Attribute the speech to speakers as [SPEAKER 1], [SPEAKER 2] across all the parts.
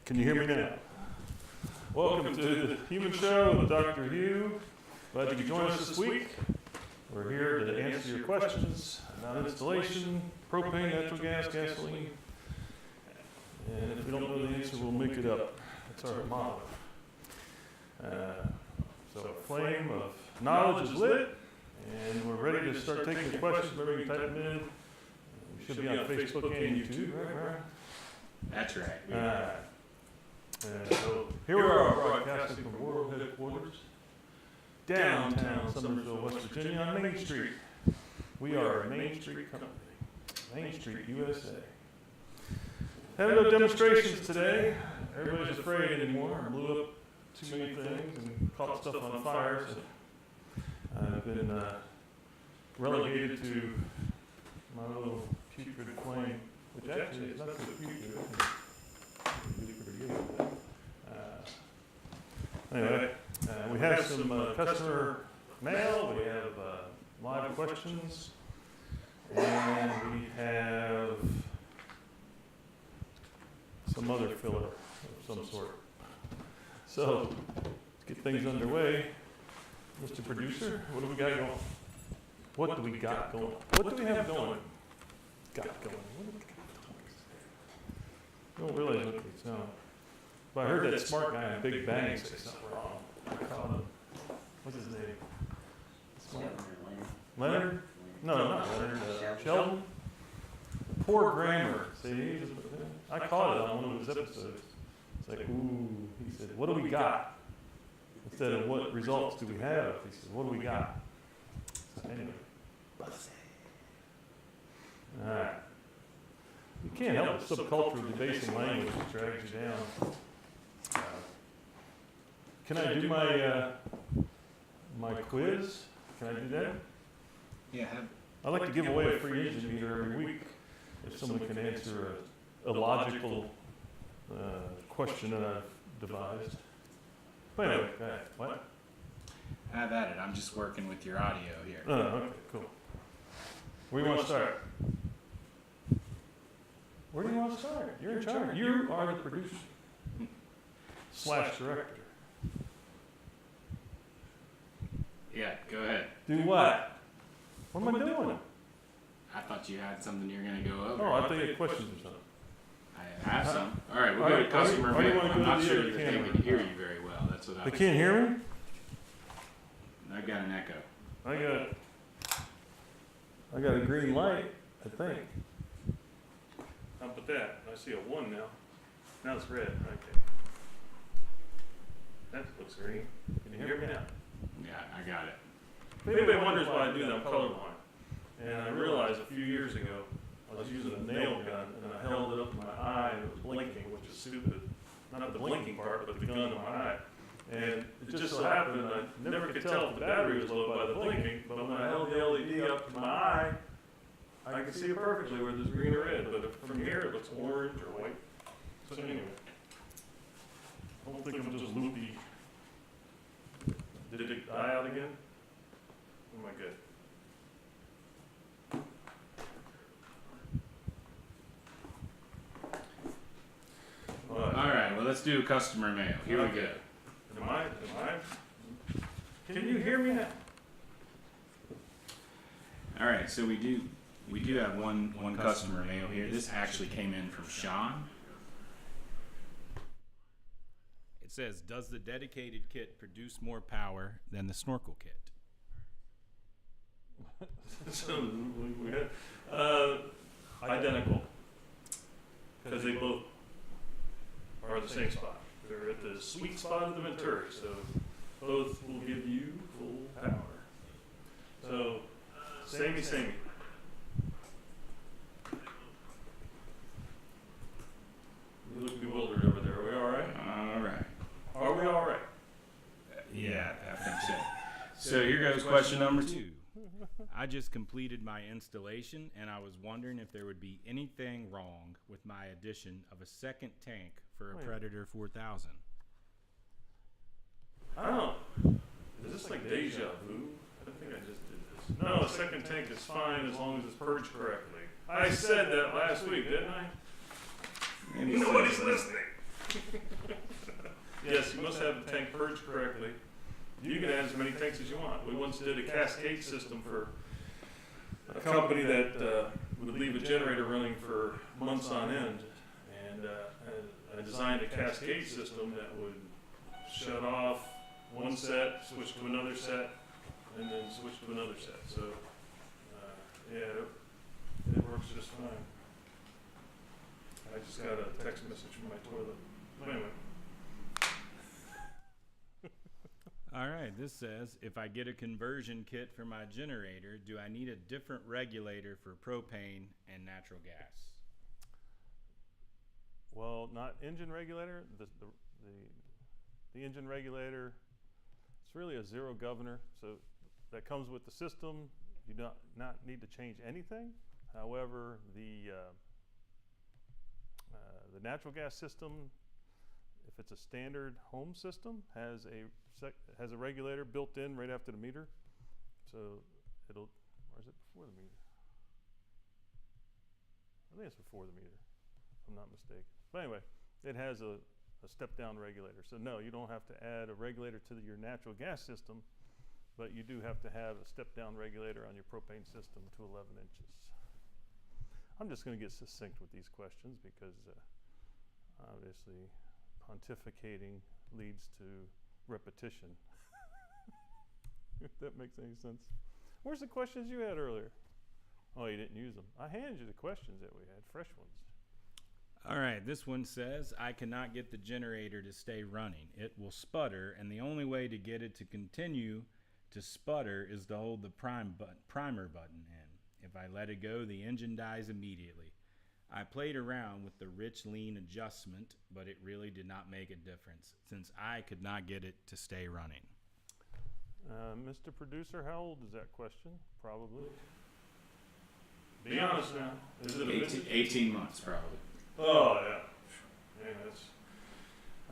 [SPEAKER 1] Can you hear me now? Welcome to the Hewman Show with Dr. Hew. Glad you could join us this week. We're here to answer your questions about installation, propane, natural gas, gasoline. And if we don't know the answer, we'll make it up. That's our motto. So a flame of knowledge is lit, and we're ready to start taking questions. Remember, you can type them in. We should be on Facebook and YouTube, right, Brian?
[SPEAKER 2] That's right.
[SPEAKER 1] So here we are broadcasting from World Headquarters, downtown Summersville, West Virginia, on Main Street. We are a Main Street company, Main Street, USA. Having no demonstrations today. Everybody's afraid anymore. I blew up too many things and caught stuff on fire. So I've been relegated to my little putrid flame, which actually is not so putrid. Anyway, we have some customer mail, we have live questions, and we have some other filler of some sort. So, let's get things underway. Mr. Producer, what do we got going? What do we got going? What do we have going? Got going. I don't realize what it's now. But I heard that smart guy in Big Bang say something wrong. I called him. What's his name? Leonard? No, not Leonard. Sheldon? Poor grammar. See, I caught it on one of his episodes. It's like, ooh. He said, what do we got? Instead of what results do we have? He said, what do we got? So anyway. All right. You can't help the subculture of debasing language that drags you down. Can I do my quiz? Can I do that?
[SPEAKER 2] Yeah.
[SPEAKER 1] I'd like to give away a free engine meter every week if someone can answer a logical question that I've devised. But anyway, what?
[SPEAKER 2] Have at it. I'm just working with your audio here.
[SPEAKER 1] Oh, okay, cool. Where do you want to start? Where do you want to start? You're in charge. You are the producer / director.
[SPEAKER 2] Yeah, go ahead.
[SPEAKER 1] Do what? What am I doing?
[SPEAKER 2] I thought you had something you're going to go over.
[SPEAKER 1] Oh, I thought you had questions or something.
[SPEAKER 2] I have some. All right, we'll go to customer mail. I'm not sure that they can hear you very well. That's what I was
[SPEAKER 1] They can't hear me?
[SPEAKER 2] I got an echo.
[SPEAKER 1] I got a green light, I think. How about that? I see a 1 now. Now it's red. Okay. That looks green. Can you hear me now?
[SPEAKER 2] Yeah, I got it.
[SPEAKER 1] If anybody wonders why I do that, I'm colorblind. And I realized a few years ago, I was using a nail gun, and I held it up to my eye, and it was blinking, which is stupid. Not the blinking part, but the gun in my eye. And it just so happened, I never could tell if the battery was low by the blinking, but when I held the LED up to my eye, I could see it perfectly where there's green or red, but from here it looks orange or white. So anyway, I don't think I'm just loopy. Did it die out again? Am I good?
[SPEAKER 2] All right, well, let's do customer mail. Here we go.
[SPEAKER 1] Am I? Can you hear me now?
[SPEAKER 2] All right, so we do have one customer mail here. This actually came in from Sean. It says, does the dedicated kit produce more power than the snorkel kit?
[SPEAKER 1] So we had, identical, because they both are the same spot. They're at the sweet spot of the Venturi, so both will give you full power. So, samey. You look bewildered over there. Are we all right?
[SPEAKER 2] All right.
[SPEAKER 1] Are we all right?
[SPEAKER 2] Yeah, I think so. So here goes question number 2. I just completed my installation, and I was wondering if there would be anything wrong with my addition of a second tank for a Predator 4000.
[SPEAKER 1] I don't know. Is this like deja vu? I think I just did this. No, a second tank is fine as long as it's purged correctly. I said that last week, didn't I? Nobody's listening. Yes, you must have the tank purged correctly. You can add as many tanks as you want. We once did a cascade system for a company that would leave a generator running for months on end. And I designed a cascade system that would shut off one set, switch to another set, and then switch to another set. So, yeah, it works just fine. I just got a text message from my toilet. Anyway.
[SPEAKER 2] All right, this says, if I get a conversion kit for my generator, do I need a different regulator for propane and natural gas?
[SPEAKER 1] Well, not engine regulator. The engine regulator, it's really a zero governor. So that comes with the system. You do not need to change anything. However, the natural gas system, if it's a standard home system, has a regulator built in right after the meter. So it'll, or is it before the meter? I think it's before the meter, if I'm not mistaken. But anyway, it has a step-down regulator. So no, you don't have to add a regulator to your natural gas system, but you do have to have a step-down regulator on your propane system to 11 inches. I'm just going to get succinct with these questions because obviously pontificating leads to repetition. If that makes any sense. Where's the questions you had earlier? Oh, you didn't use them. I handed you the questions that we had, fresh ones.
[SPEAKER 2] All right, this one says, I cannot get the generator to stay running. It will sputter, and the only way to get it to continue to sputter is to hold the primer button in. If I let it go, the engine dies immediately. I played around with the rich lean adjustment, but it really did not make a difference since I could not get it to stay running.
[SPEAKER 1] Mr. Producer, how old is that question? Probably. Be honest now. Is it
[SPEAKER 2] 18 months, probably.
[SPEAKER 1] Oh, yeah.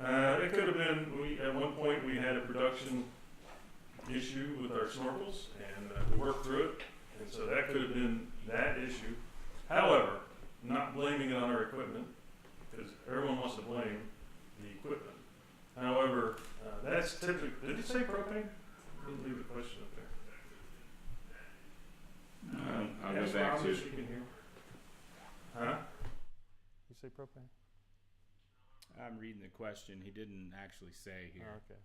[SPEAKER 1] Yeah, it could have been, at one point we had a production issue with our snorkels, and we worked through it, and so that could have been that issue. However, not blaming it on our equipment, because everyone wants to blame the equipment. However, that's typically, did it say propane? I didn't leave a question up there.
[SPEAKER 2] I'll go back to
[SPEAKER 1] you can hear. Huh? You say propane?
[SPEAKER 2] I'm reading the question. He didn't actually say here.
[SPEAKER 1] Okay.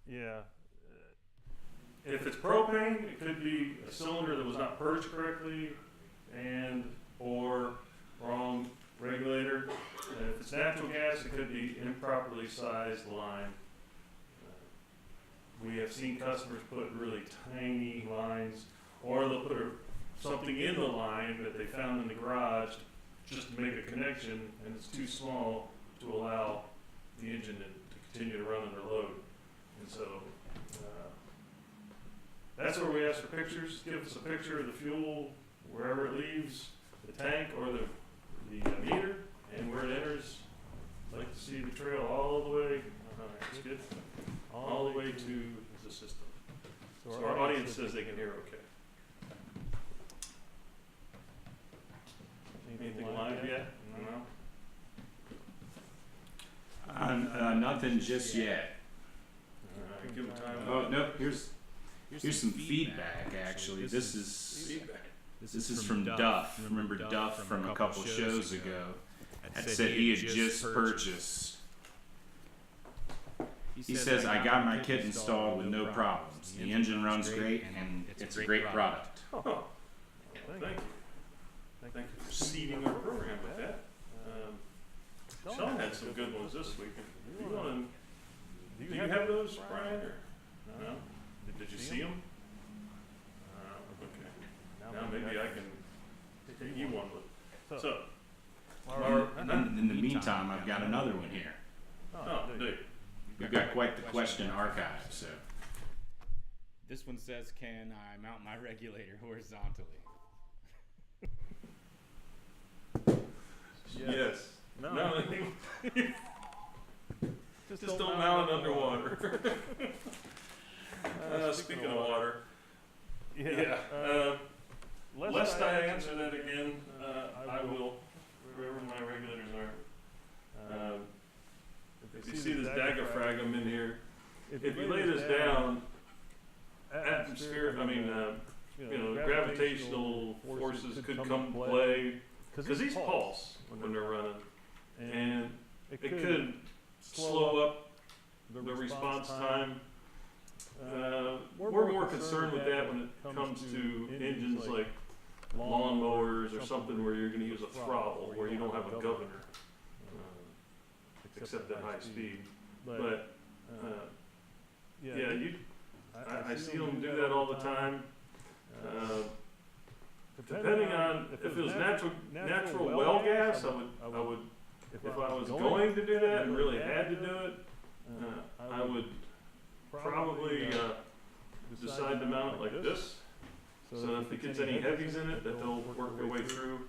[SPEAKER 1] Yeah. If it's propane, it could be a cylinder that was not purged correctly and or wrong regulator. And if it's natural gas, it could be improperly sized line. We have seen customers put really tiny lines, or they'll put something in the line that they found in the garage just to make a connection, and it's too small to allow the engine to continue to run under load. And so that's where we ask for pictures. Give us a picture of the fuel wherever it leaves the tank or the meter, and where it enters. I'd like to see the trail all the way. That's good. All the way to the system. So our audience says they can hear okay. Anything live yet? No.
[SPEAKER 2] Nothing just yet.
[SPEAKER 1] Give them time.
[SPEAKER 2] Oh no, here's some feedback. Actually, this is from Duff. Remember Duff from a couple shows ago? That said he had just purchased. He says, I got my kit installed with no problems. The engine runs great, and it's a great product.
[SPEAKER 1] Oh, thank you. Thank you for seeding our program with that. Sean had some good ones this week. Do you have those, Brian? Or no? Did you see them? Okay. Now maybe I can take you one with. So,
[SPEAKER 2] in the meantime, I've got another one here.
[SPEAKER 1] Oh, do you?
[SPEAKER 2] We've got quite the question archive. So, this one says, "Can I mount my regulator horizontally?"
[SPEAKER 1] Yes. No. Just don't mount it underwater. Speaking of water. Yeah. Lest I answer that again, I will, wherever my regulators are. If you see this diaphragm in here, if you lay this down, gravitational forces could come into play, because these pulse when they're running, and it could slow up the response time. We're more concerned with that when it comes to engines like lawnmowers or something where you're going to use a throttle, where you don't have a governor, except at high speed. But I see them do that all the time. Depending on if it was natural well gas, I would if I was going to do that and really had to do it, I would probably decide to mount it like this. So if it gets any heavies in it, that they'll work their way through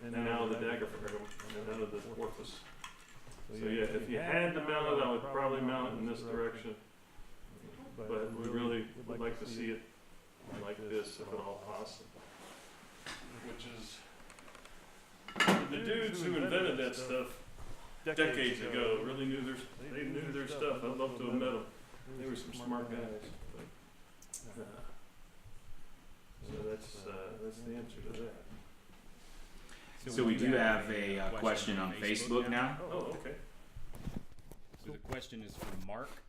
[SPEAKER 1] and out of the diaphragm and out of the orifice. So yeah, if you had to mount it, I would probably mount it in this direction. But we really would like to see it like this, if at all possible. Which is, the dudes who invented that stuff decades ago really knew their stuff. I'd love to have met them. They were some smart guys. But, so that's the answer to that.
[SPEAKER 2] So we do have a question on Facebook now.
[SPEAKER 1] Oh, okay.
[SPEAKER 2] So the question is from Mark.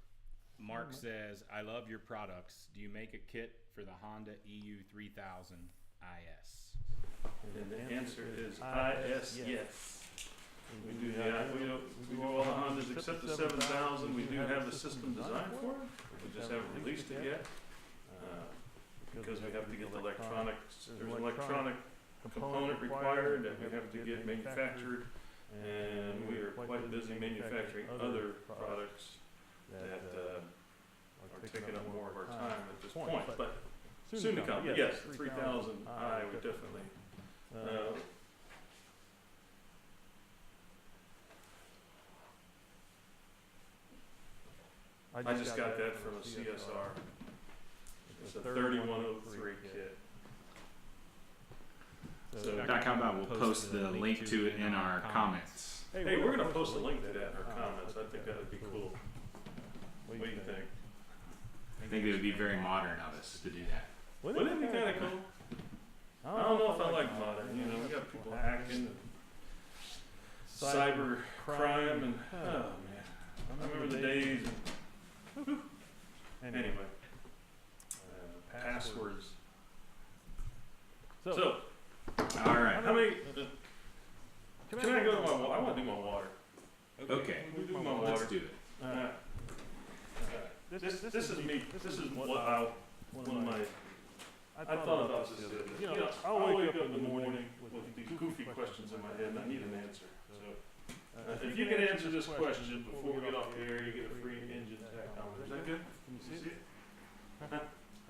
[SPEAKER 2] Mark says, I love your products. Do you make a kit for the Honda EU 3000 IS?
[SPEAKER 1] And the answer is IS, yes. We do all the Hondas except the 7000. We do have the system designed for it. We just haven't released it yet. Because we have to get the electronics. There's an electronic component required that we have to get manufactured. And we are quite busy manufacturing other products that are taking up more of our time at this point. But soon to come. Yes, the 3000i would definitely. I just got that from a CSR. It's a 3103 kit. So
[SPEAKER 2] Dr. How about we'll post the link to it in our comments.
[SPEAKER 1] Hey, we're going to post a link to that in our comments. I think that would be cool. What do you think?
[SPEAKER 2] I think it would be very modern of us to do that.
[SPEAKER 1] Wouldn't it be kind of cool? I don't know if I like modern. You know, we got people hacking, cyber crime, and oh man, I remember the days. Anyway, passwords. So,
[SPEAKER 2] all right.
[SPEAKER 1] how many? Can I go to my water? I want to do my water.
[SPEAKER 2] Okay.
[SPEAKER 1] We'll do my water.
[SPEAKER 2] Let's do it.
[SPEAKER 1] This is me. This is one of my. I thought about this the other day. You know, I'll wake up in the morning with these goofy questions in my head, and I need an answer. So, if you can answer this question before we get off the air, you get a free engine tech helmet. Is that good? Can you see it?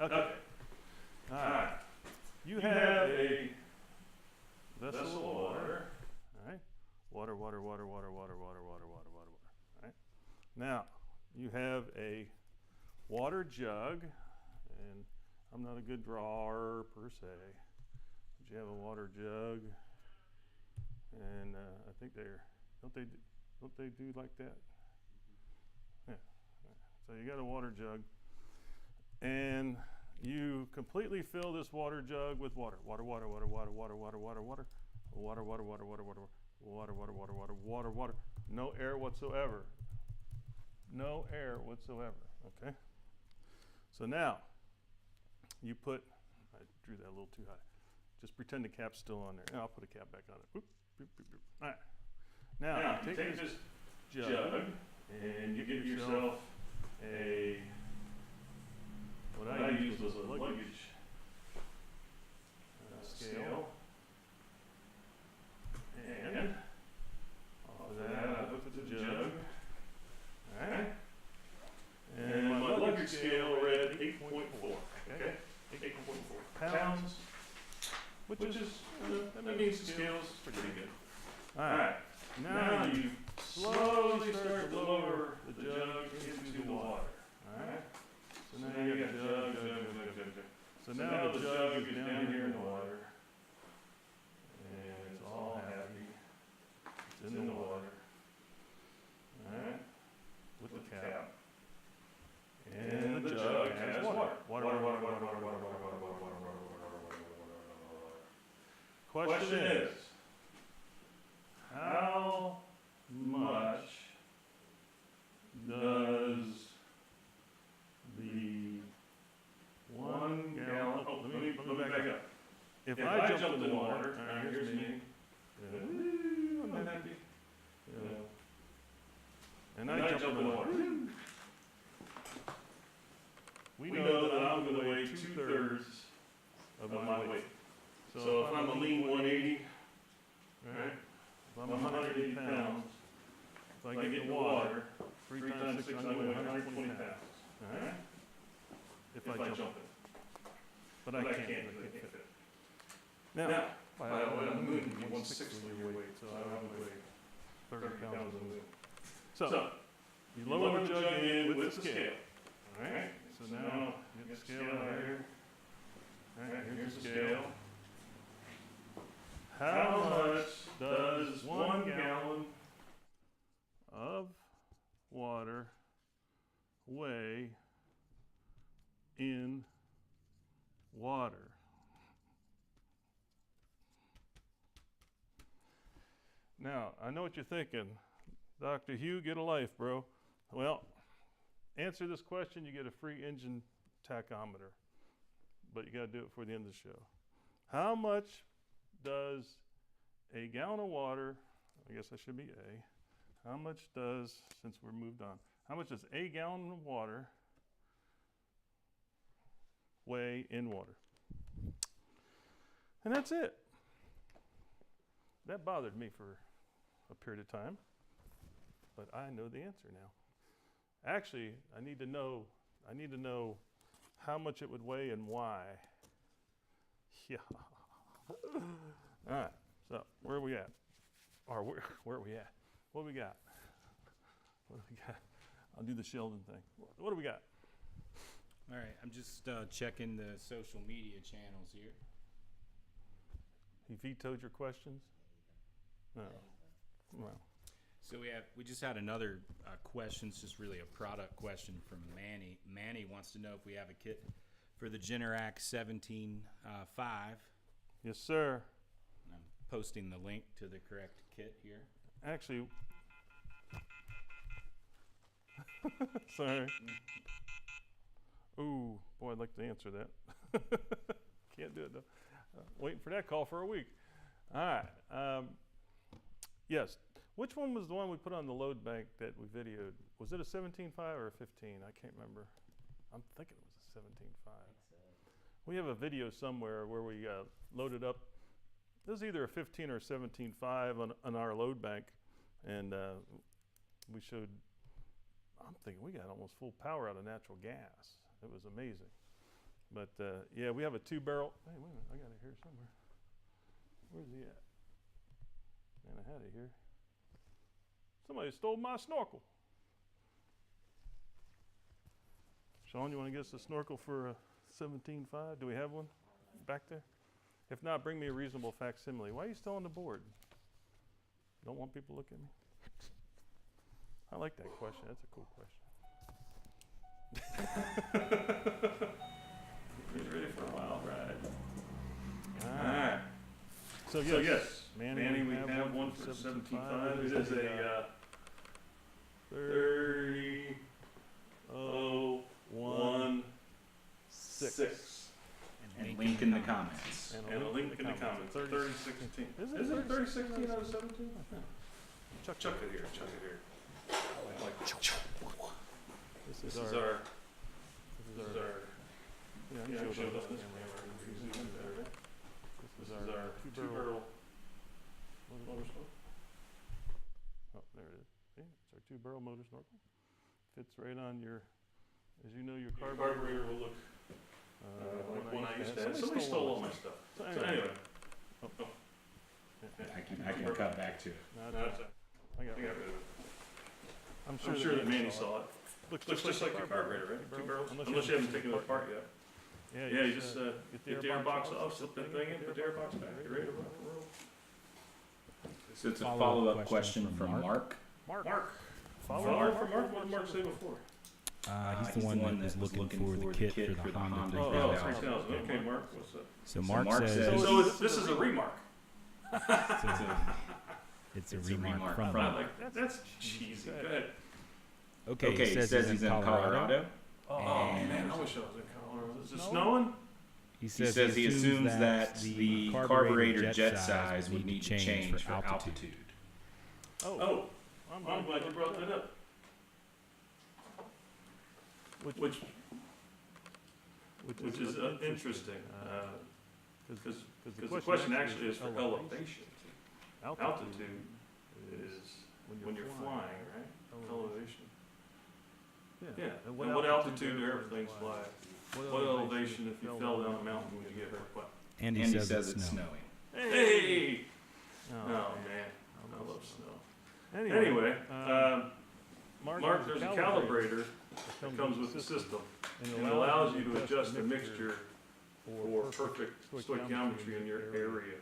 [SPEAKER 1] Okay. All right. You have a vessel of water. All right. Water. All right. Now, you have a water jug, and I'm not a good drawer per se, but you have a water jug, and I think don't they do like that? Yeah. So you got a water jug, and you completely fill this water jug with water. Water. No air whatsoever. No air whatsoever. Okay. So now you put. I drew that a little too high. Just pretend the cap's still on there. And I'll put a cap back on it. Boop, boop, boop, boop. All right. Now you take this jug and you get yourself a. What I used was a luggage scale. And off of that, I hooked the jug. Alright. And my luggage scale read 8.4. Okay? 8.4 pounds. Which is, that means the scale's pretty good. Alright. Now you slowly start to lower the jug into the water. Alright? So now you got jug. So now the jug is down here in the water. And it's all happy. It's in the water. Alright? of my weight. So if I'm a lean 180, right? If I'm 180 pounds, if I get in the water, 3 times 6, I weigh 120 pounds. All right? If I jump it. But I can't fit. Now, by the way, on the moon, you 1/6 of your weight, so I only weigh 30 pounds on the moon. So, you lower the jug in with the scale. All right? So now, you get the scale out here. All right, here's the scale. How much does 1 gallon of water weigh in water? Now, I know what you're thinking. Dr. Hew, get a life, bro. Well, answer this question, you get a free engine tachometer. But you got to do it before the end of the show. How much does a gallon of water, I guess I should be A, how much does, since we're moved on, how much does a gallon of water weigh in water? And that's it. That bothered me for a period of time, but I know the answer now. Actually, I need to know how much it would weigh and why. Yeah. All right. So where are we at? Or where are we at? What do we got? What do we got? I'll do the Sheldon thing. What do we got?
[SPEAKER 2] All right, I'm just checking the social media channels here.
[SPEAKER 1] He vetoed your questions? No. Well.
[SPEAKER 2] So we just had another question. It's just really a product question from Manny. Manny wants to know if we have a kit for the Generac 17.5.
[SPEAKER 1] Yes, sir.
[SPEAKER 2] I'm posting the link to the correct kit here.
[SPEAKER 1] Actually, sorry. Ooh, boy, I'd like to answer that. Can't do it though. Waiting for that call for a week. All right. Yes. Which one was the one we put on the load bank that we videoed? Was it a 17.5 or a 15? I can't remember. I'm thinking it was a 17.5. We have a video somewhere where we loaded up. This is either a 15 or a 17.5 on our load bank, and we showed. I'm thinking we got almost full power out of natural gas. It was amazing. But yeah, we have a 2-barrel. Hey, wait a minute, I got it here somewhere. Where's he at? Man, I had it here. Somebody stole my snorkel. Sean, you want to get us a snorkel for a 17.5? Do we have one back there? If not, bring me a reasonable facsimile. Why are you still on the board? Don't want people to look at me? I like that question. That's a cool question. Get ready for a wild ride. All right. So yes, Manny, we have one for 17.5. It is a 30.016.
[SPEAKER 2] And link in the comments.
[SPEAKER 1] And a link in the comments. 3016. Is it 3016 out of 17? Chuck it here. Chuck it here. This is our. Yeah, I'm sure this is our 2-barrel motor snorkel. Oh, there it is. See, it's our 2-barrel motor snorkel. Fits right on your, as you know, your carburetor will look like one I used to have. Somebody stole all my stuff. So anyway.
[SPEAKER 2] I can cut back to it.
[SPEAKER 1] No, I got rid of it. I'm sure that Manny saw it. Looks just like your carburetor, right? 2 barrels. Unless you haven't taken it apart yet. Yeah, you just get the airbox off, slip that thing in, put the airbox back. You're ready to roll.
[SPEAKER 2] So it's a follow-up question from Mark.
[SPEAKER 1] Mark. Follow-up from Mark? What did Mark say before?
[SPEAKER 2] He's the one that was looking for the kit for the Honda
[SPEAKER 1] 3000. Okay, Mark, what's up?
[SPEAKER 2] So Mark says...
[SPEAKER 1] So this is a remark.
[SPEAKER 2] It's a remark from Mark.
[SPEAKER 1] That's cheesy. Go ahead.
[SPEAKER 2] Okay, he says he's in Colorado.
[SPEAKER 1] Oh, man, I wish I was in Colorado. Is it snowing?
[SPEAKER 2] He says he assumes that the carburetor jet size would need to change for altitude.
[SPEAKER 1] Oh, I'm glad you brought that up. Which is interesting. Because the question actually is for elevation. Altitude is when you're flying, right? Elevation. Yeah, and what altitude do airplanes fly? What elevation if you fell down a mountain would you get hurt? What?
[SPEAKER 2] Andy says it's snowing.
[SPEAKER 1] Hey! Oh man, I love snow. Anyway, Mark, there's a calibrator that comes with the system, and it allows you to adjust the mixture for perfect stoichiometry in your area.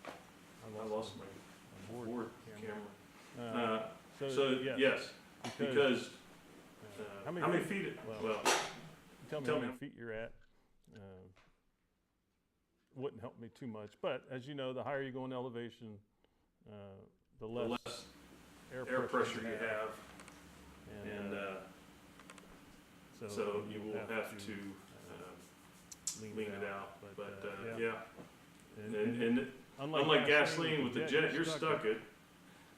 [SPEAKER 1] I lost my board camera. So yes, because how many feet? Well,
[SPEAKER 3] tell me how many feet you're at. Wouldn't help me too much, but as you know, the higher you go in elevation, the less air pressure you have, and so you will have to lean it out. But yeah, and unlike gasoline with the jet, you're stuck at.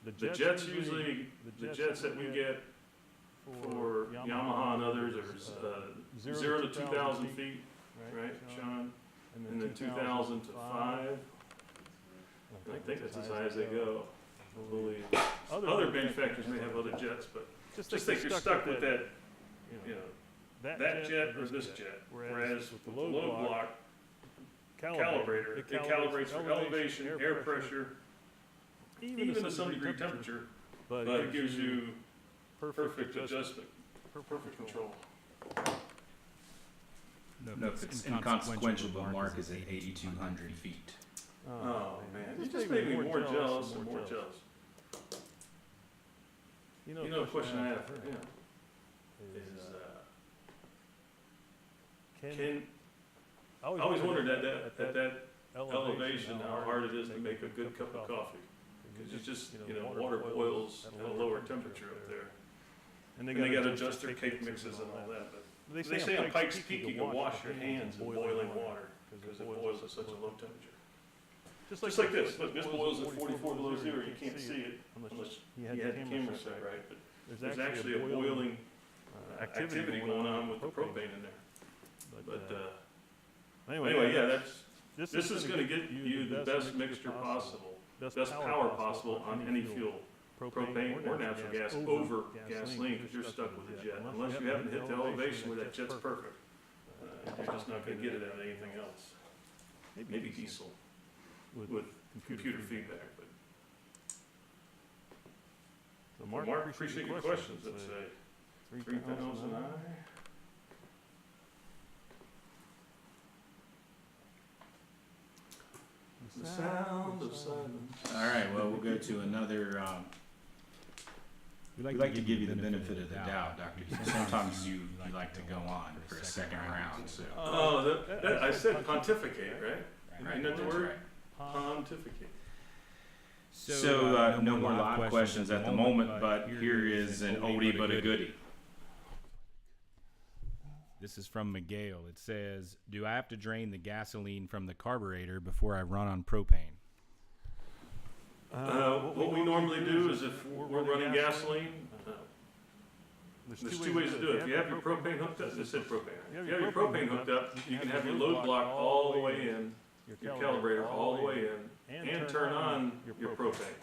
[SPEAKER 3] The jets usually, the jets that we get for Yamaha and others are 0 to 2,000 feet, right, Sean? And then 2,000 to 5. I think that's as high as they go. I believe. Other manufacturers may have other jets, but just think you're stuck with that, that jet or this jet. Whereas with the load block calibrator, it calibrates for elevation, air pressure, even to some degree temperature, but it gives you perfect adjustment, perfect control.
[SPEAKER 2] No, it's inconsequential, but Mark is at 8,200 feet.
[SPEAKER 1] Oh man, you just made me more jealous and more jealous. You know, a question I have for him is, I always wondered at that elevation how hard it is to make a good cup of coffee. Because it's just, water boils at a lower temperature up there. And they got to adjust their cake mixes and all that. But they say on Pikes Peak you can wash your hands in boiling water because it boils at such a low temperature. Just like this. Look, this boils at 44 below zero. You can't see it unless you had the camera set right. But there's actually a boiling activity going on with the propane in there. But anyway, yeah, this is going to get you the best mixture possible, best power possible on any fuel. Propane or natural gas over gasoline because you're stuck with a jet. Unless you haven't hit the elevation where that jet's perfect, you're just not going to get it out of anything else. Maybe diesel with computer feedback. But so Mark, appreciate your questions. Let's say 3,000 I. The sound of silence.
[SPEAKER 2] All right, well, we'll go to another. We like to give you the benefit of the doubt, Dr. Hew. Sometimes you like to go on for a second round. So.
[SPEAKER 1] I said pontificate, right? Isn't that the word? Right. Pontificate.
[SPEAKER 2] So no more live questions at the moment, but here is an oldie but a goodie. This is from Miguel. It says, do I have to drain the gasoline from the carburetor before I run on propane?
[SPEAKER 1] What we normally do is if we're running gasoline, there's two ways to do it. If you have your propane hooked up, this said propane. If you have your propane hooked up, you can have your load block all the way in, your calibrator all the way in, and turn on your propane.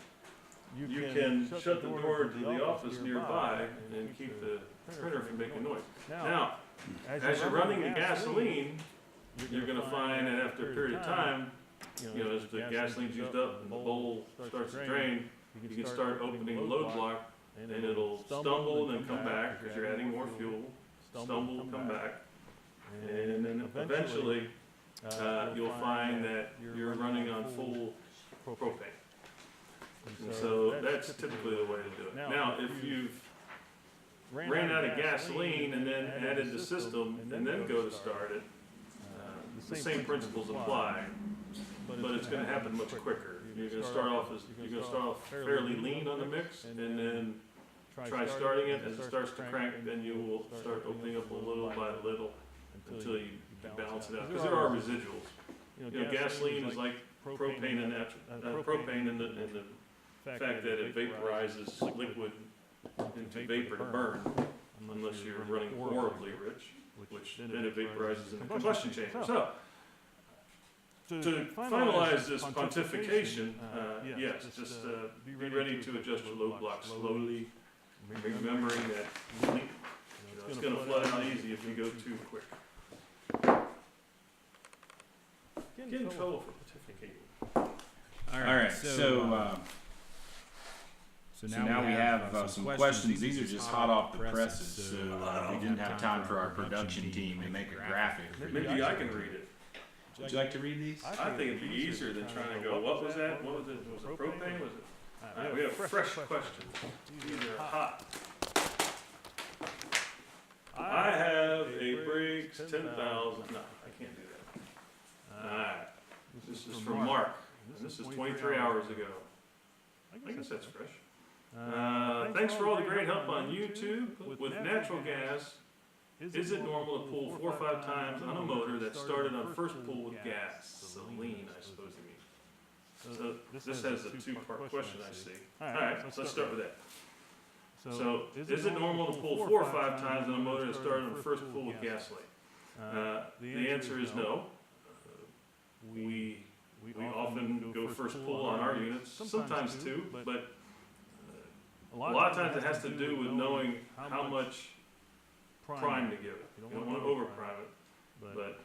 [SPEAKER 1] You can shut the door to the office nearby and keep the printer from making noise. Now, as you're running the gasoline, you're going to find that after a period of time, as the gasoline's used up and the bowl starts to drain, you can start opening the load block and it'll stumble and then come back because you're adding more fuel, stumble, come back, and then eventually you'll find that you're running on full propane. And so that's typically the way to do it. Now, if you've ran out of gasoline and then added the system and then go to start it, the same principles apply, but it's going to happen much quicker. You're going to start off fairly lean on the mix, and then try starting it. As it starts to crank, then you will start opening up a little by little until you balance it out. Because there are residuals. Gasoline is like propane and propane in the fact that it vaporizes liquid into vapor to burn, unless you're running horribly rich, which then it vaporizes in the combustion chamber. So,
[SPEAKER 3] To finalize this pontification, yes, just be ready to adjust your load block slowly, remembering that it's going to flood out easy if you go too quick. Get in trouble for pontificating.
[SPEAKER 2] All right, so now we have some questions. These are just hot off the presses, so we didn't have time for our production team to make a graphic.
[SPEAKER 3] Maybe I can read it.
[SPEAKER 2] Would you like to read these?
[SPEAKER 3] I think it'd be easier than trying to go, what was that? What was it? Was it propane? Was it? All right, we have fresh questions. These are hot. I have a Briggs 10,000. No, I can't do that. All right. This is from Mark. And this is 23 hours ago. I guess that's fresh. Thanks for all the great help on YouTube. With natural gas, is it normal to pull 4 or 5 times on a motor that started on first pull with gasoline, I suppose you mean. So this has a 2-part question, I see. Alright, so let's start with that. So, is it normal to pull 4 or 5 times on a motor that started on first pull with gasoline? The answer is no. We often go first pull on our units, sometimes 2, but a lot of times it has to do with knowing how much prime to give it. You don't want to over prime it, but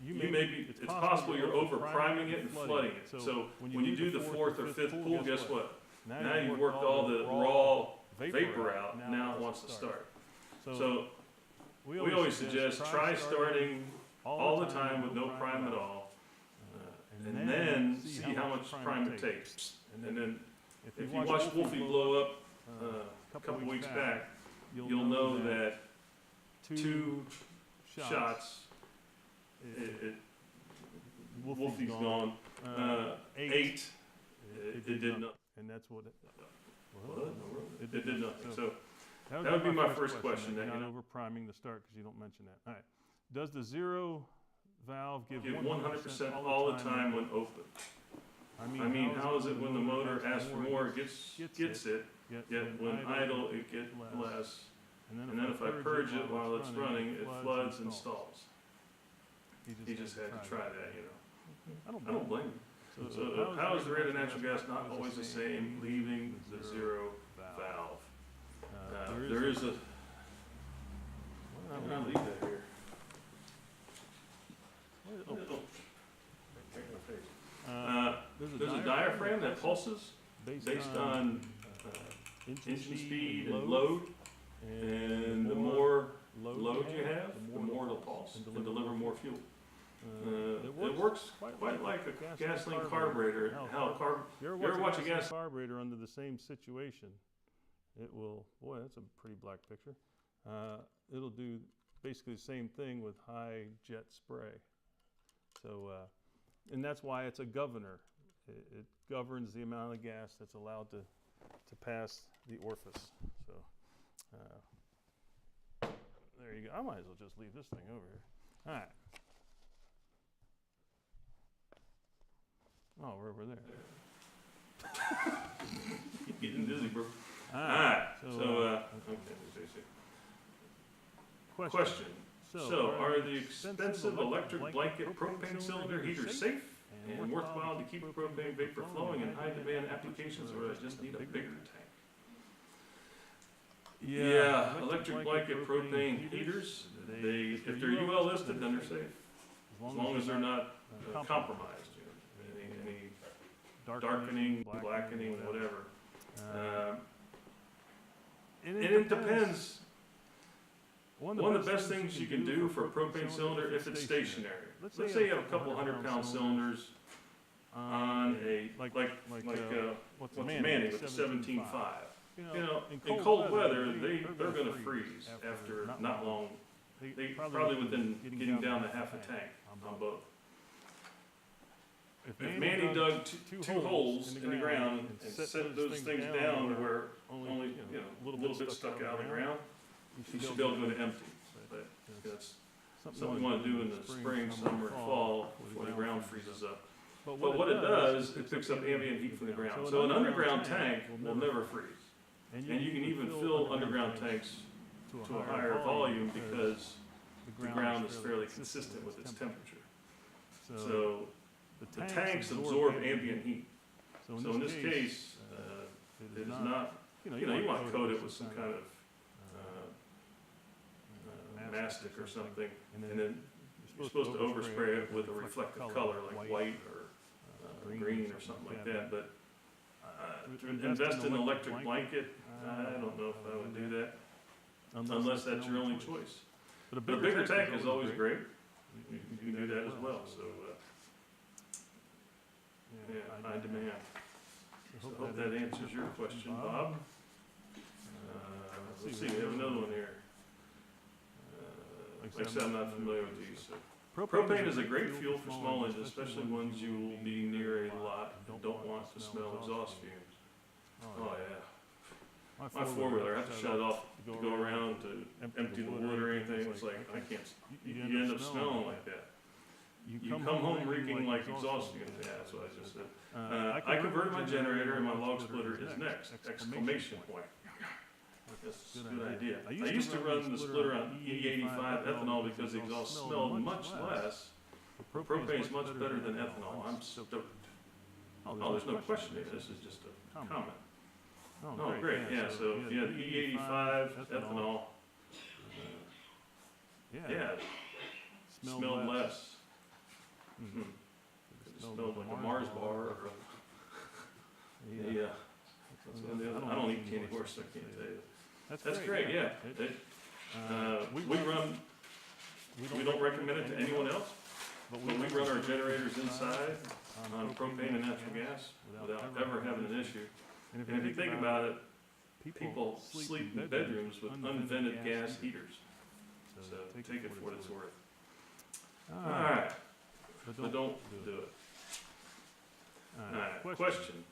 [SPEAKER 3] it's possible you're over priming it and flooding it. So when you do the 4th or 5th pull, guess what? Now you've worked all the raw vapor out, now it wants to start. So we always suggest try starting all the time with no prime at all, and then see how much prime it takes. And then if you watch Wolfie blow up a couple weeks back, you'll know that 2 shots, Wolfie's gone. 8, it did nothing.
[SPEAKER 1] And that's what
[SPEAKER 3] it did nothing. So that would be my first question.
[SPEAKER 1] Not over priming the start because you don't mention that. All right. Does the 0 valve give
[SPEAKER 3] 100% all the time when open? I mean, how is it when the motor asks for more, it gets it, yet when idle it gets less, and then if I purge it while it's running, it floods and stalls? He just had to try that, you know. I don't blame him. So how is the rate of natural gas not always the same, leaving the 0 valve? There is a... I'm going to leave that here. There's a diaphragm that pulses based on engine speed and load, and the more load you have, the more it'll pulse and deliver more fuel. It works quite like a gasoline carburetor. You ever watch a gas
[SPEAKER 1] carburetor under the same situation? It will, boy, that's a pretty black picture. It'll do basically the same thing with high jet spray. So, and that's why it's a governor. It governs the amount of gas that's allowed to pass the orifice. So, there you go. I might as well just leave this thing over here. All right. Oh, we're over there.
[SPEAKER 3] Keep getting dizzy, bro.
[SPEAKER 1] All right.
[SPEAKER 3] So, okay. Question. So, are the expensive electric blanket propane cylinder heaters safe and worthwhile to keep propane vapor flowing in high demand applications, or does it just need a bigger tank? Yeah, electric blanket propane heaters, if they're UL listed, then they're safe. As long as they're not compromised. Any darkening, blackening, whatever. And it depends. One of the best things you can do for a propane cylinder if it's stationary. Let's say you have a couple 100-pound cylinders on a what's a Manning with a 17.5. You know, in cold weather they're going to freeze after not long. They probably within getting down to half a tank on both. If Manny dug two holes in the ground and set those things down where only a little bit stuck out of the ground, you should be able to go to empty. But that's something we want to do in the spring, summer, and fall before the ground freezes up. But what it does, it picks up ambient heat from the ground. So an underground tank will never freeze. And you can even fill underground tanks to a higher volume because the ground is fairly consistent with its temperature. So the tanks absorb ambient heat. So in this case, it is not, you want to coat it with some kind of mastic or something, and then you're supposed to overspray it with a reflective color like white or green or something like that. But to invest in an electric blanket, I don't know if I would do that unless that's your only choice. But a bigger tank is always great. You can do that as well. So yeah, high demand. So I hope that answers your question, Bob. Let's see, we have another one here. Like I said, I'm not familiar with these. So. Propane is a great fuel for small engines, especially ones you will be near a lot and don't want to smell exhaust fumes. Oh yeah. My four-wheeler, I have to shut it off to go around to empty the wood or anything. It's like, I can't, you end up smelling like that. You come home reeking like exhaust fumes. Yeah, that's what I just said. I converted my generator and my log splitter is next! Exclamation point. That's a good idea. I used to run the splitter on E85 ethanol because the exhaust smelled much less. Propane is much better than ethanol. I'm stoked. Oh, there's no question here. This is just a comment. Oh, great. Yeah, so if you had E85 ethanol, yeah, smelled less. Mm-hmm. It smelled like a Mars bar or a, I don't eat candy horse, so I can't tell you. That's great, yeah. We don't recommend it to anyone else, but we run our generators inside on propane and natural gas without ever having an issue. And if you think about it, people sleep in bedrooms with unvented gas heaters. So take it for what it's worth. All right, but don't do it. All right, question.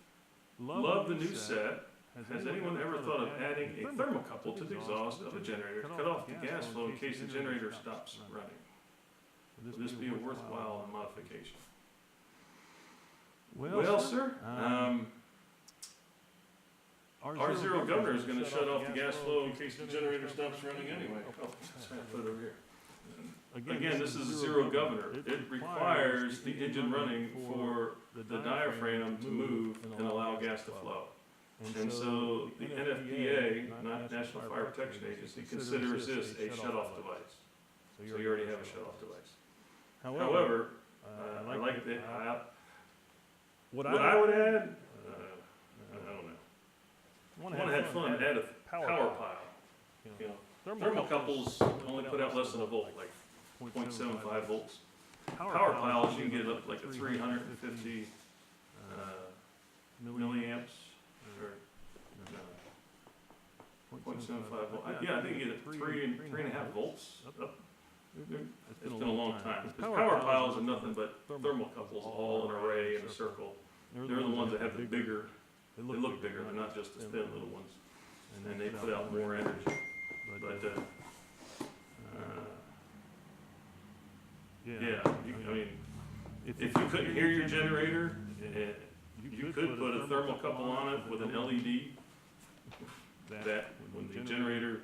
[SPEAKER 3] Love the new set. Has anyone ever thought of adding a thermocouple to the exhaust of a generator to cut off the gas flow in case the generator stops running? Would this be a worthwhile modification? Well, sir, our zero governor is going to shut off the gas flow in case the generator stops running anyway. Oh, sorry, I put it over here. Again, this is a zero governor. It requires the engine running for the diaphragm to move and allow gas to flow. And so the NFPA, not National Fire Protection Agency, considers this a shut-off device. So you already have a shut-off device. However, I like the, what I would add, I don't know. I want to have fun, add a power pile. You know, thermocouples only put out less than a volt, like 0.75 volts. Power piles, you can get up like a 350 milliamps. Or 0.75 volt. Yeah, I think you get it 3.5 volts up. It's been a long time. Because power piles are nothing but thermocouples all in an array in a circle. They're the ones that have the bigger, they look bigger, they're not just the thin little ones. And they put out more energy. But, yeah, I mean, if you couldn't hear your generator, you could put a thermocouple on it with an LED that when the generator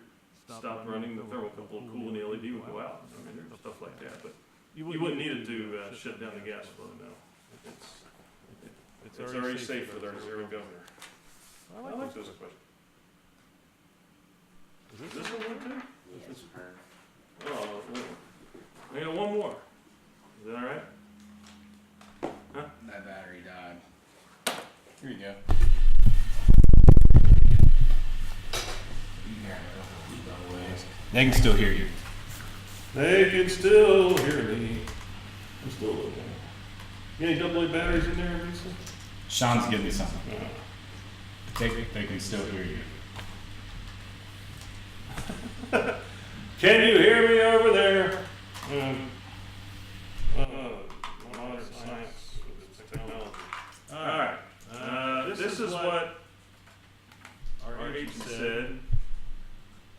[SPEAKER 3] stopped running, the thermocouple would cool and the LED would go out. I mean, there's stuff like that, but you wouldn't need it to shut down the gas flow, no. It's already safe with our zero governor. I like those questions. Is this one too? Oh, I got one more. Is that all right? Huh?
[SPEAKER 2] That battery died. Here you go. They can still hear you.
[SPEAKER 3] They can still hear me. I'm still looking. You any AA batteries in there, Lisa?
[SPEAKER 2] Sean's giving me something. They can still hear you.
[SPEAKER 3] Can you hear me over there? Modern science with its technology. All right. This is what our agent said.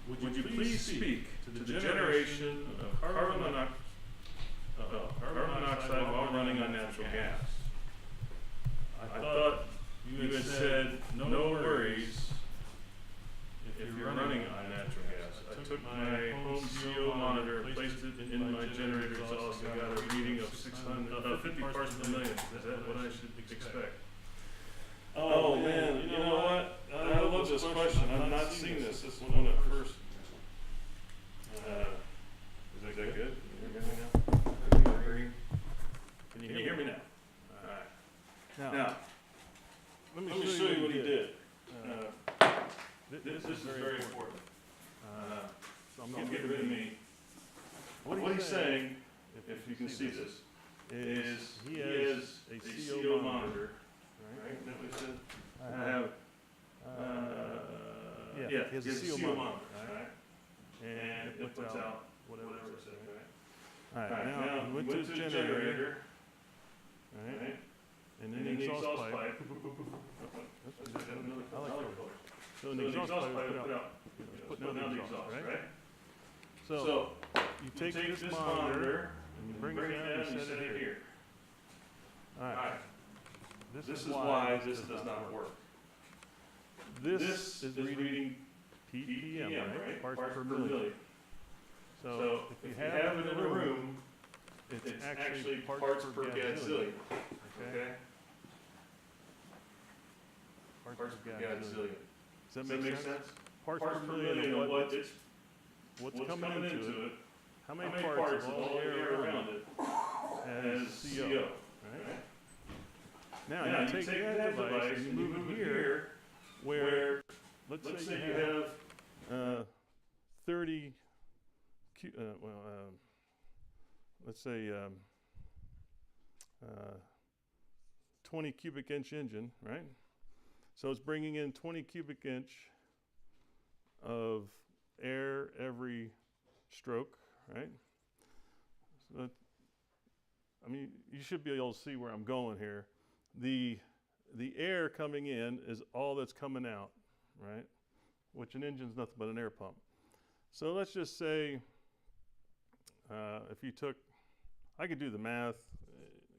[SPEAKER 3] Would you please speak to the generation of carbon monoxide while running on natural gas? I thought you had said no worries if you're running on natural gas. took my home CO monitor and placed it in my generator exhaust and got a reading of 50 parts per million. Is that what I should expect? Oh man, you know what? I love this question. I've not seen this. This one at first. Is that good? Can you hear me now? Can you hear me now? Alright. Now, let me show you what he did. This is very important. So I'm not getting rid of me. What he's saying, if you can see this, is he has a CO monitor. Right? Isn't that what he said? I have. Yeah, he has a CO monitor. Right? And it puts out whatever it said. Right? Alright, now we went to the generator. Right? And then the exhaust pipe. I like color. So in the exhaust pipe, putting out the exhaust, right? So you take this monitor and you bring it down and set it here. Alright. This is why this does not work. This is reading ppm, right? Parts per million. So if you have it in a room, it's actually parts per gazillion. Okay? Parts per gazillion. Does that make sense? Parts per million of what's coming into it. How many parts of all the air around it has CO? Right? Now you take that device and you move it here, where let's say you have 30. Let's say 20 cubic inch engine, right? So it's bringing in 20 cubic inch of air every stroke, right? So, I mean, you should be able to see where I'm going here. The air coming in is all that's coming out, right? Which an engine's nothing but an air pump. So let's just say if you took, I could do the math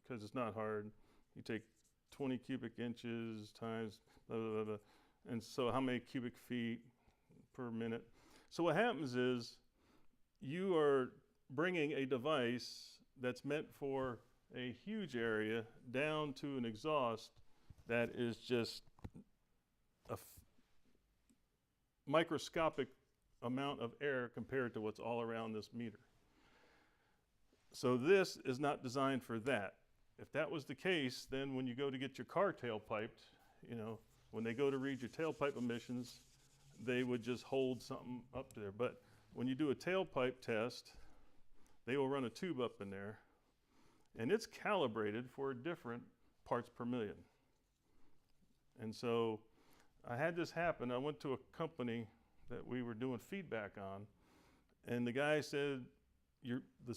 [SPEAKER 3] because it's not hard. You take 20 cubic inches times blah, blah, blah, blah. And so how many cubic feet per minute? So what happens is you are bringing a device that's meant for a huge area down to an exhaust that is just a microscopic amount of air compared to what's all around this meter. So this is not designed for that. If that was the case, then when you go to get your car tailpiped, you know, when they go to read your tailpipe emissions, they would just hold something up there. But when you do a tailpipe test, they will run a tube up in there, and it's calibrated for different parts per million. And so I had this happen. I went to a company that we were doing feedback on, and the guy said, the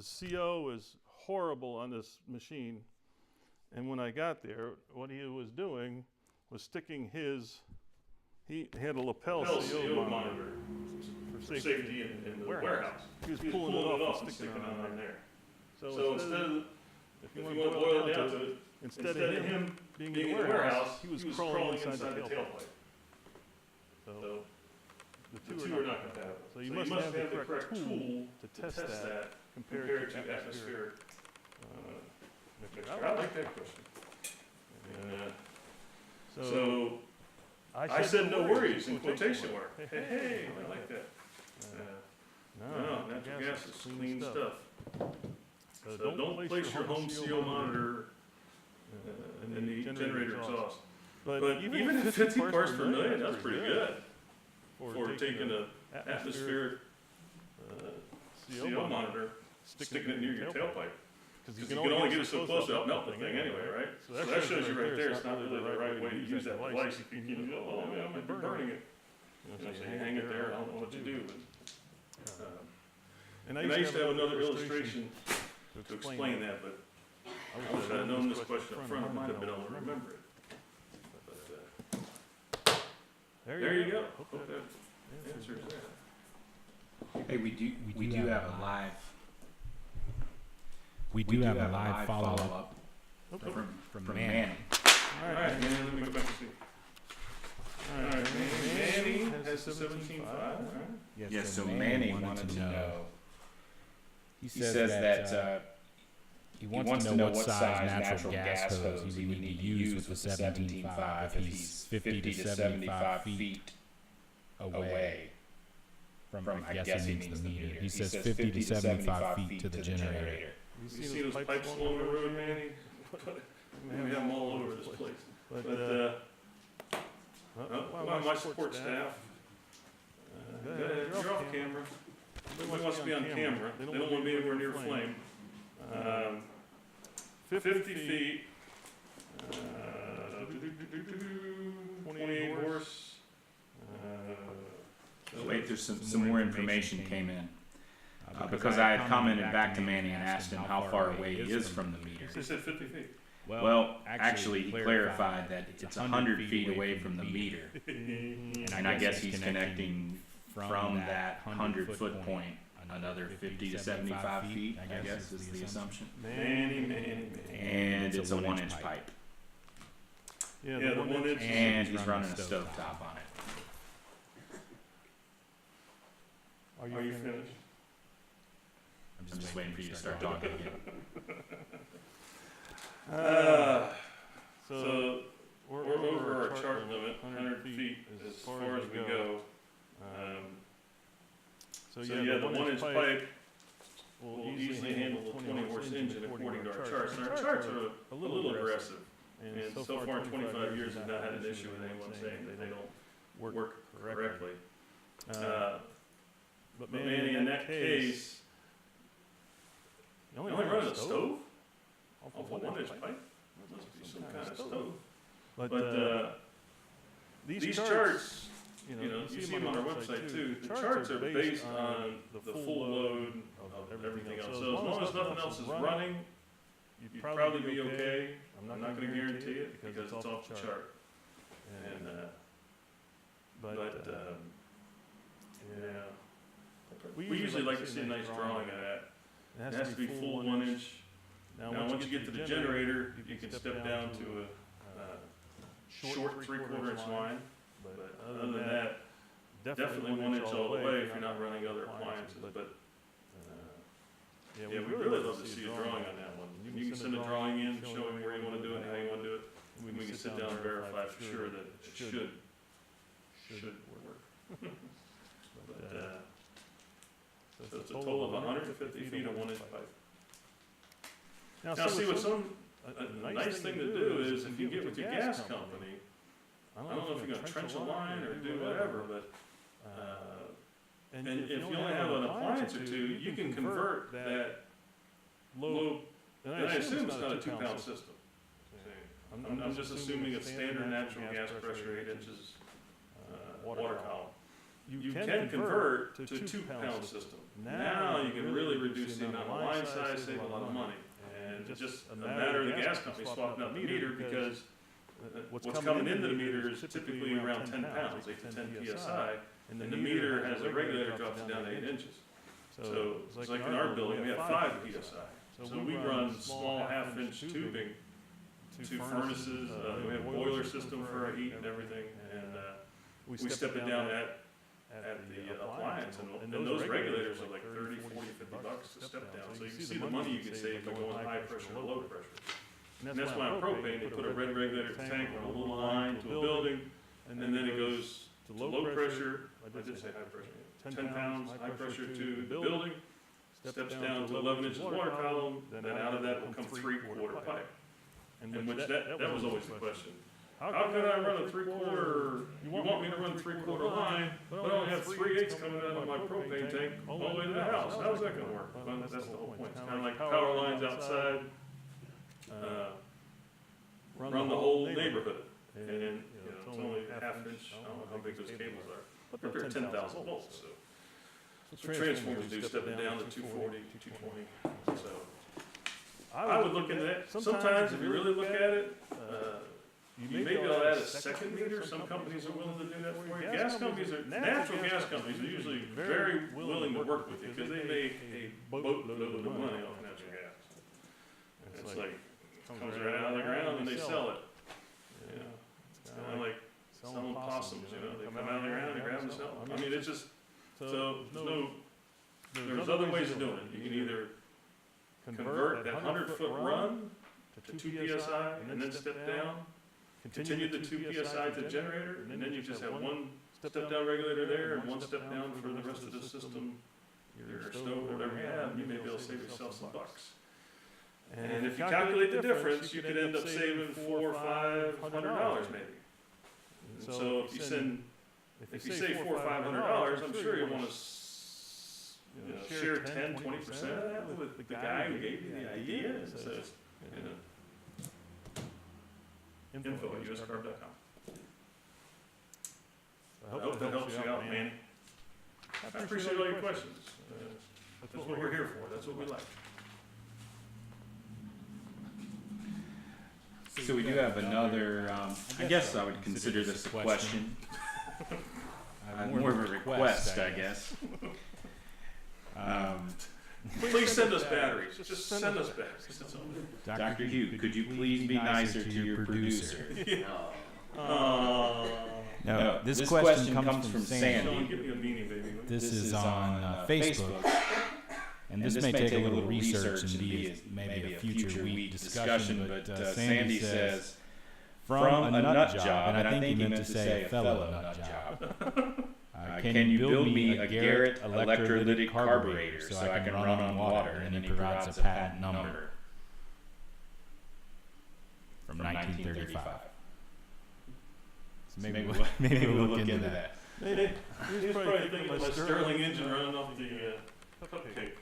[SPEAKER 3] CO is horrible on this machine. And when I got there, what he was doing was sticking he had a lapel CO monitor for safety in the warehouse. He was pulling it off and sticking it on there. So instead of, if you want to boil it down to it, instead of him being in the warehouse, he was crawling inside the tailpipe. So the two are not compatible. So you must have the correct tool to test that compared to atmospheric mixture. I like that question. So I said no worries in quotation mark. Hey, I like that. No, natural gas is clean stuff. So don't place your home CO monitor in the generator exhaust. But even at 50 parts per million, that's pretty good for taking an atmospheric CO monitor, sticking it near your tailpipe. Because you can only get it so close without melting the thing anyway, right? So that shows you right there, it's not really the right way to use that device. If you can go, oh man, I might be burning it. So you hang it there, I don't know what to do. And I used to have another illustration to explain that, but I wish I had known this question up front, I might have been able to remember it. But, there you go. Hope that answers that.
[SPEAKER 2] Hey, we do have a live. We do have a live follow-up from Manny.
[SPEAKER 3] All right, man, let me go back and see. All right, Manny has 17.5. Right?
[SPEAKER 2] Yes, so Manny wanted to know. He says that he wants to know what size natural gas hose he would need to use with the 17.5 if he's 50 to 75 feet away from, I guess he means the meter. He says 50 to 75 feet to the generator.
[SPEAKER 3] You see those pipes along the road, Manny? We have them all over this place. But, my support staff. Go ahead, you're off camera. Nobody wants to be on camera. They don't want to be anywhere near flame. 50 feet, 28 horse.
[SPEAKER 2] Wait, there's some more information came in. Because I had commented back to Manny and asked him how far away he is from the meter.
[SPEAKER 3] He said 50 feet.
[SPEAKER 2] Well, actually, he clarified that it's 100 feet away from the meter. And I guess he's connecting from that 100-foot point another 50 to 75 feet, I guess is the assumption.
[SPEAKER 3] Manny.
[SPEAKER 2] And it's a 1-inch pipe.
[SPEAKER 3] Yeah, the 1 inch.
[SPEAKER 2] And he's running a stovetop on it.
[SPEAKER 3] Are you finished?
[SPEAKER 2] I'm just waiting for you to start talking again.
[SPEAKER 3] So we're over our chart limit, 100 feet as far as we go. So yeah, the 1 inch pipe will easily handle the 20 horse engine according to our charts. And our charts are a little aggressive. And so far in 25 years, we've not had an issue with anyone saying that they don't work correctly. But Manny, in that case, you only run a stove off a 1 inch pipe? That must be some kind of stove. But these charts, you see them on our website too. The charts are based on the full load of everything else. So as long as nothing else is running, you'd probably be okay. I'm not going to guarantee it because it's off the chart. And yeah, we usually like to see a nice drawing of that. It has to be full 1 inch. Now once you get to the generator, you can step down to a short 3/4 inch line. But other than that, definitely 1 inch all the way if you're not running other appliances. But yeah, we'd really love to see a drawing on that one. You can send a drawing in showing where you want to do it and how you want to do it. And we can sit down and verify for sure that it should work. So it's a total of 150 feet of 1 inch pipe. Now see what's a nice thing to do is if you get with your gas company, I don't know if you're going to trench a line or do whatever, but and if you only have an appliance or two, you can convert that low, and I assume it's not a 2-pound system. I'm just assuming a standard natural gas pressure 8 inches water column. You can convert to 2-pound system. Now you can really reduce the amount of line size, save a lot of money. And it's just a matter of the gas company swapping out the meter because what's coming into the meter is typically around 10 pounds, 8 to 10 psi, and the meter has a regulator drops it down to 8 inches. So it's like in our building, we have 5 psi. So we run small 1/2 inch tubing, 2 furnaces, we have a boiler system for our heat and everything, and we step it down at the appliance, and those regulators are like 30, 40, 50 bucks to step down. So you can see the money you can save by going high pressure to low pressure. And that's why on propane, they put a red regulator tank on a little line to a building, and then it goes to low pressure, I did say high pressure, 10 pounds, high pressure to the building, steps down to 11 inches water column, then out of that will come 3/4 pipe. And which that was always the question. How can I run a 3/4, you want me to run 3/4 line, but I only have 3/8 coming out of my propane tank all the way to the house? How's that going to work? Well, that's the whole point. It's kind of like power lines outside, run the whole neighborhood. And it's only 1/2 inch, I don't know how big those cables are, but they're 10,000 volts. So transformers do step it down to 240, 220. So I would look into that. Sometimes if you really look at it, you may be able to add a second meter. Some companies are willing to do that for you. Natural gas companies are usually very willing to work with you because they make a boatload of money off natural gas. And it's like, it comes right out of the ground and they sell it. It's kind of like selling possums, you know, they come out of the ground and grab them and sell them. I mean, it's just, so there's other ways of doing it. You can either convert that 100-foot run to 2 PSI and then step down, continue the 2 PSI to the generator, and then you just have one step down regulator there and one step down for the rest of the system, your stove, whatever you have, and you may be able to save yourself some bucks. And if you calculate the difference, you could end up saving $400 or $500 maybe. And so if you save $400 or $500, I'm sure you want to share 10-20% of that with the guy who gave you the idea. So it's, info@uscarb.com. I hope that helps you out, Manny. I appreciate all your questions. That's what we're here for. That's what we like.
[SPEAKER 2] So we do have another, I guess I would consider this a question. More of a request, I guess.
[SPEAKER 3] Please send us batteries. Just send us batteries. That's all.
[SPEAKER 2] Dr. Hew, could you please be nicer to your producer? No, this question comes from Sandy.
[SPEAKER 3] Give me a meaning, baby.
[SPEAKER 2] This is on Facebook. And this may take a little research and be maybe a future week discussion, but Sandy says, from a nut job, and I think he meant to say a fellow nut job, can you build me a Garrett electrolytic carburetor so I can run on water? And then he provides a patent number from 1935. So maybe we'll look into that.
[SPEAKER 3] He's probably thinking of my Stirling engine running off the cupcake.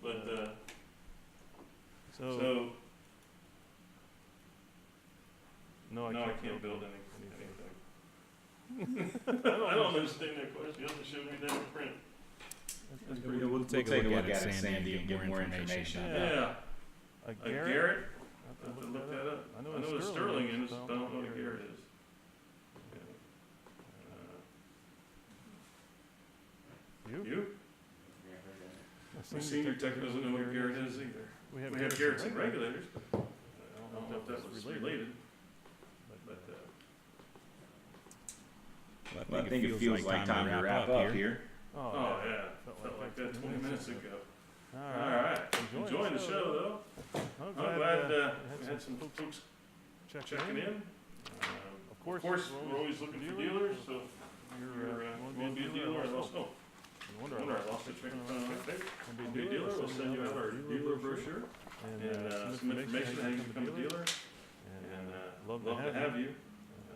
[SPEAKER 3] But so no, I can't build anything. I don't understand that question. You have to show me that in print.
[SPEAKER 2] We'll take a look at it, Sandy, and get more information.
[SPEAKER 3] Yeah. A Garrett? I have to look that up. I know what a Stirling is, but I don't know what a Garrett is. You? My senior tech doesn't know what Garrett is either. We have Garretts and regulators, but I don't know if that was related.
[SPEAKER 2] I think it feels like time to wrap up here.
[SPEAKER 3] Oh yeah, felt like that 20 minutes ago. All right, enjoying the show though. I'm glad we had some folks checking in. Of course, we're always looking for dealers, so if you want to be a dealer, let us know. I lost the trick on my paper. Want to be a dealer? We'll send you out our dealer brochure and some information on how you can become a dealer. And love to have you.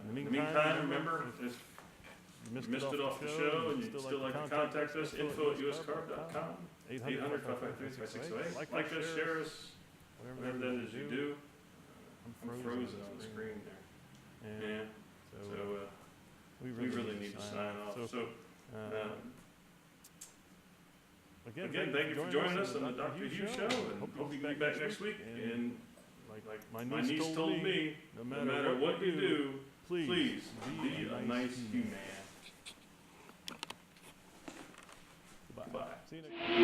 [SPEAKER 3] In the meantime, remember, if you missed it off the show and you'd still like to contact us, info@uscarb.com, 800-553-5608. Like us, share us, whatever that is you do. I'm frozen on the screen there. And so we really need to sign off. So again, thank you for joining us on the Dr. Hew Show, and hope you can be back next week. And like my niece told me, no matter what you do, please be a nice human. Goodbye. See you next week.